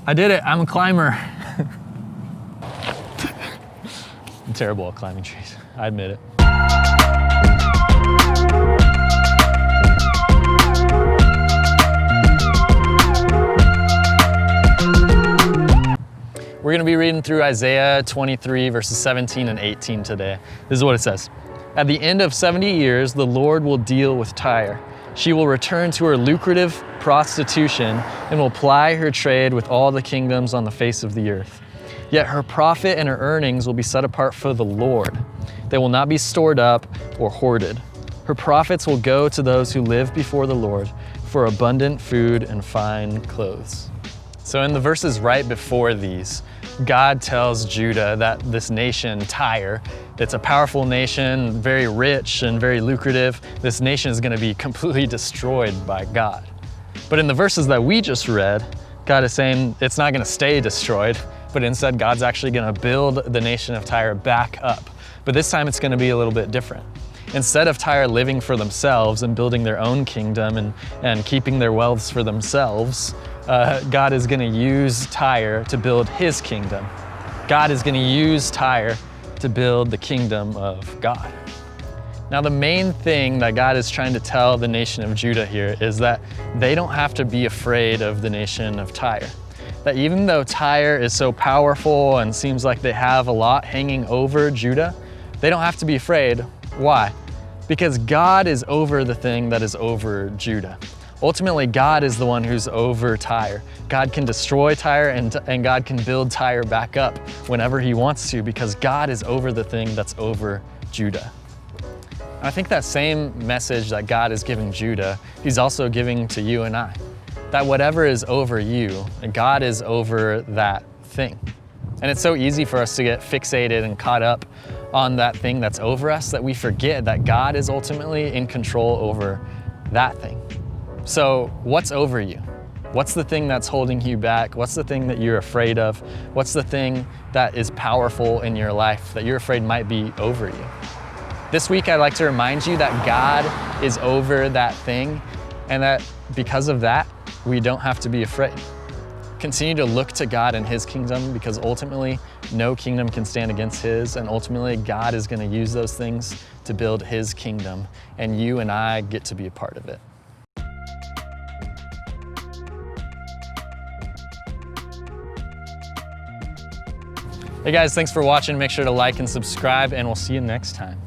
I did it. I'm a climber. I'm terrible at climbing trees. I admit it. We're going to be reading through Isaiah 23, verses 17 and 18 today. This is what it says. At the end of 70 years, the Lord will deal with Tyre. She will return to her lucrative prostitution and will ply her trade with all the kingdoms on the face of the earth. Yet her profit and her earnings will be set apart for the Lord. They will not be stored up or hoarded. Her profits will go to those who live before the Lord for abundant food and fine clothes. So in the verses right before these, God tells Judah that this nation, Tyre, it's a powerful nation, very rich and very lucrative. This nation is going to be completely destroyed by God. But in the verses that we just read, God is saying it's not going to stay destroyed, but instead God's actually going to build the nation of Tyre back up. But this time it's going to be a little bit different. Instead of Tyre living for themselves and building their own kingdom and keeping their wealths for themselves, God is going to use Tyre to build his kingdom. God is going to use Tyre to build the kingdom of God. Now, the main thing that God is trying to tell the nation of Judah here is that they don't have to be afraid of the nation of Tyre. That even though Tyre is so powerful and seems like they have a lot hanging over Judah, they don't have to be afraid. Why? Because God is over the thing that is over Judah. Ultimately, God is the one who's over Tyre. God can destroy Tyre and God can build Tyre back up whenever he wants to, because God is over the thing that's over Judah. And I think that same message that God is giving Judah, he's also giving to you and I. That whatever is over you, God is over that thing. And it's so easy for us to get fixated and caught up on that thing that's over us that we forget that God is ultimately in control over that thing. So what's over you? What's the thing that's holding you back? What's the thing that you're afraid of? What's the thing that is powerful in your life that you're afraid might be over you? This week, I'd like to remind you that God is over that thing, and that because of that, we don't have to be afraid. Continue to look to God and his kingdom, because ultimately no kingdom can stand against his, and ultimately God is going to use those things to build his kingdom, and you and I get to be a part of it. Hey guys, thanks for watching. Make sure to like and subscribe, and we'll see you next time.